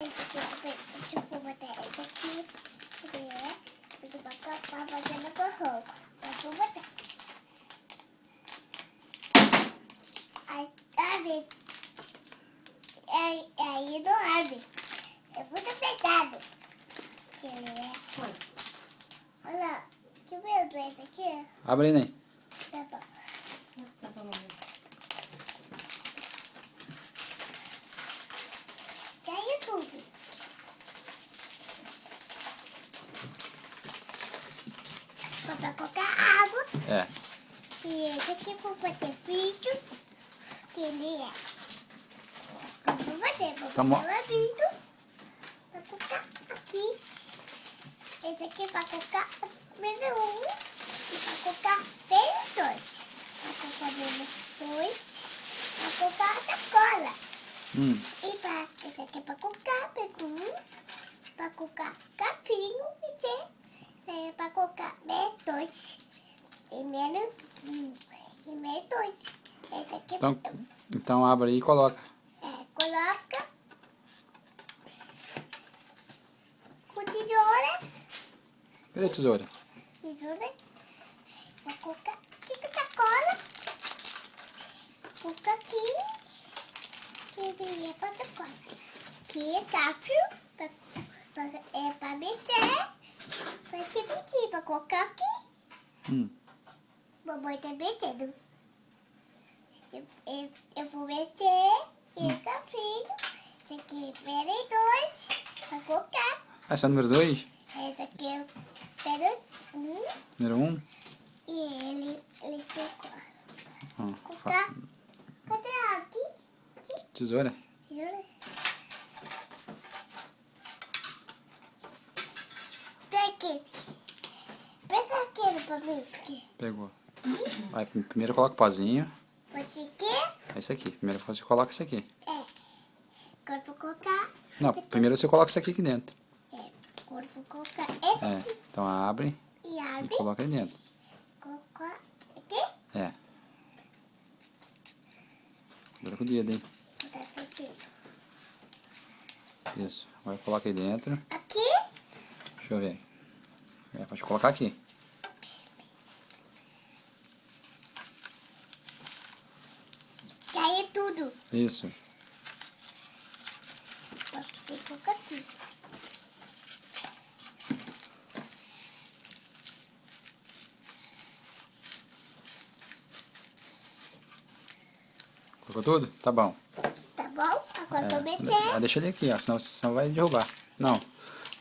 Deixa eu botar esse aqui. Vou botar pra fazer no corro. Vou botar. Aí não abre. É muito pesado. Olha, que medo esse aqui. Abre aí, Ney. Tá bom. Caiu tudo. Vou pra colocar água. É. E esse aqui vou fazer vídeo. Que ele é. Vou fazer vídeo. Vou colocar aqui. Esse aqui vai colocar menos 1. E vai colocar menos 2. Vai colocar menos 2. Vai colocar a sacola. E esse aqui é para colocar menos 1. Para colocar capinho. E para colocar menos 2. E menos 1. E menos 2. Esse aqui Então abre aí e coloca. Coloca com tesoura. Cadê a tesoura? Tesoura. Vou colocar aqui com sacola. Colocar aqui. Que é para sacola. Aqui é capio. É para meter. Vai ser aqui para colocar aqui. Mamãe tá metendo. Eu vou meter. E o capinho. Esse aqui é menos 2. Para colocar. Essa é a número 2? Esse aqui é menos 1. Número 1? E ele colocou. Colocar. Cadê aqui? Tesoura? Tesoura. Tem aqui. Pega aquele pra mim. Pegou. Aí primeiro coloca o pozinho. Pode aqui? É isso aqui. Primeiro você coloca isso aqui. Agora vou colocar. Não, primeiro você coloca isso aqui dentro. Agora vou colocar esse aqui. Então abre E abre. e coloca aí dentro. Colocar aqui. Segura com o dedo, hein? Vou botar aqui. Isso. Agora coloca aí dentro. Aqui. Deixa eu ver. Pode colocar aqui. Caiu tudo. Isso. Vou colocar aqui. Colocou tudo? Tá bom. Tá bom? Agora vou meter. Deixa ele aqui, ó. Senão vai derrubar. Não.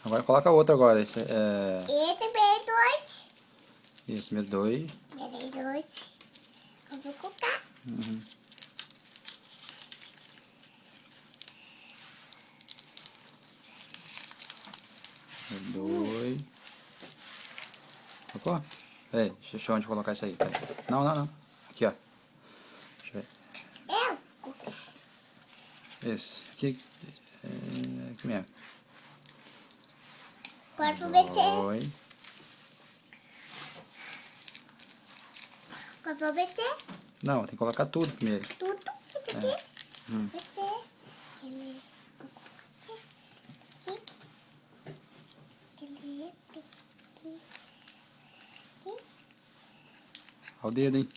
Agora coloca outro agora. Esse Esse menos 2. Isso, número 2. Menos 2. Eu vou colocar. Número 2. Colocou? Peraí, deixa eu ver onde colocar isso aí. Peraí. Não. Aqui, ó. Deixa eu ver. Eu coloquei. Esse. Aqui. Aqui mesmo. Agora vou meter. 2. Agora vou meter. Não, tem que colocar tudo primeiro. Tudo. Esse aqui. Meter. Ele. Aqui. Aqui. Aqui. Olha o dedo, hein?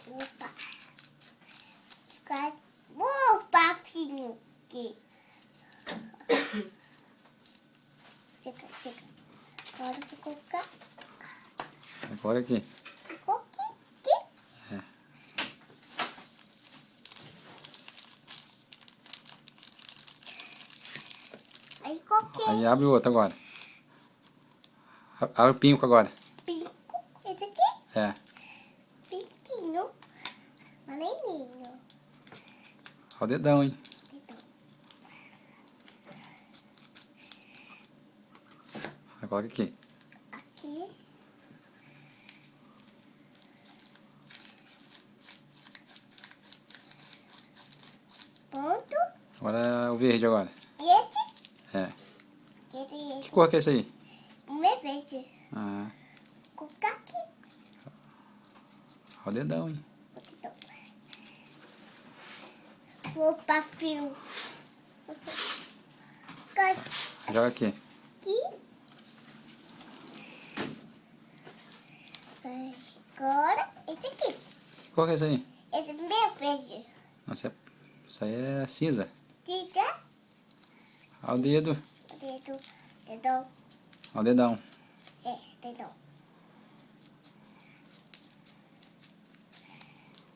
Opa. Opa, filho. Aqui. Chega. Agora eu vou colocar. Coloca aqui. Aqui. Aí coloquei. Aí abre o outro agora. Abre o pinco agora. Pinco. Esse aqui. Pinquinho. Maneninho. Olha o dedão, hein? Aí coloca aqui. Aqui. Ponto. Agora o verde agora. Esse. Que Esse. cor que é esse aí? Meu verde. Ah, Colocar aqui. olha o dedão, hein? Então, Opa, fio. Aqui. Joga aqui. Agora, esse aqui. Qual que é isso aí? Esse é meu peixe. Nossa, isso aí é cinza. Tita. Olha o dedo. Dedão. Olha o dedão. É, dedão.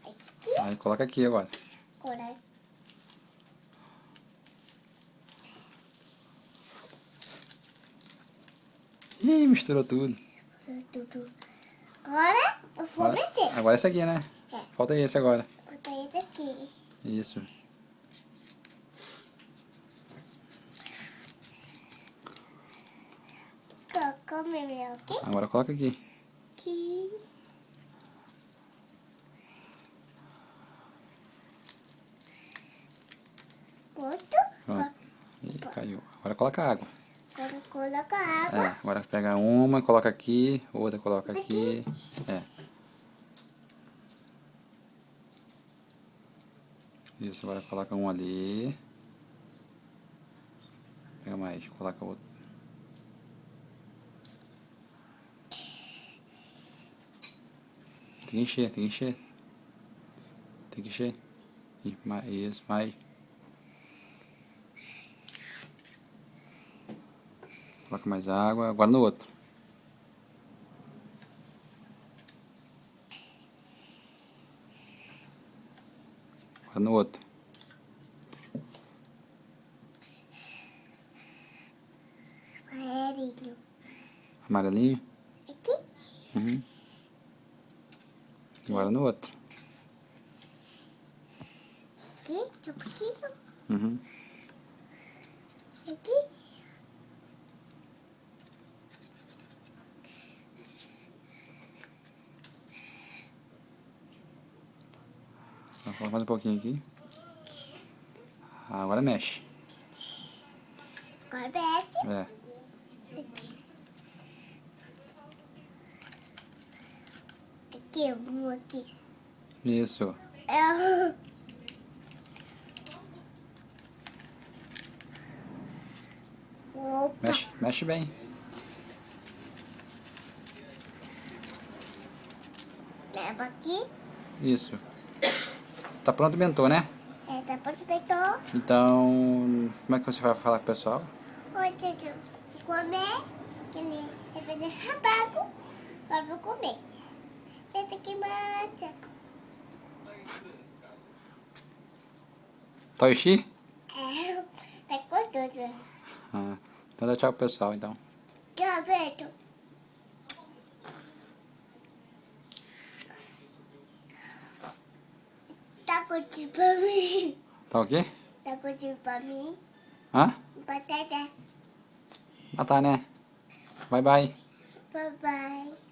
Aqui. Aí coloca aqui agora. Agora. Ih, misturou tudo. Agora, eu vou meter. Agora esse aqui, né? É. Falta esse agora. Vou botar esse aqui. Isso. Colocou meu aqui. Agora coloca aqui. Aqui. Pronto. Pronto. Ih, caiu. Agora coloca água. Agora coloca água. É, agora pega uma, coloca aqui, outra coloca aqui. É. Isso, agora coloca um ali. Pega mais, coloca outro. Tem que encher, tem que encher. Tem que encher. Isso, mais. Coloca mais água, agora no outro. Agora no outro. Amarelinho. Amarelinho. Aqui. Uhum. Agora no outro. Aqui. Um pouquinho. Uhum. Aqui. Coloca mais um pouquinho aqui. Agora mexe. Agora mete. É. Aqui, um aqui. Isso. É. Opa. Mexe, mexe bem. Leva aqui. Isso. Tá pronto o bentô, né? É, tá pronto, peitou. Então, como é que você vai falar com o pessoal? Hoje eu vou comer. Que ele vai fazer rabaco. Agora eu vou comer. Senta aqui, mata. Toishi? É, tá gostoso. Ah, então dá tchau pro pessoal, então. Tchau, Beto. Tá curtindo pra mim? Tá ok? Tá curtindo pra mim? Hã? Batata. Ah, tá, né? Bye, bye. Bye, bye.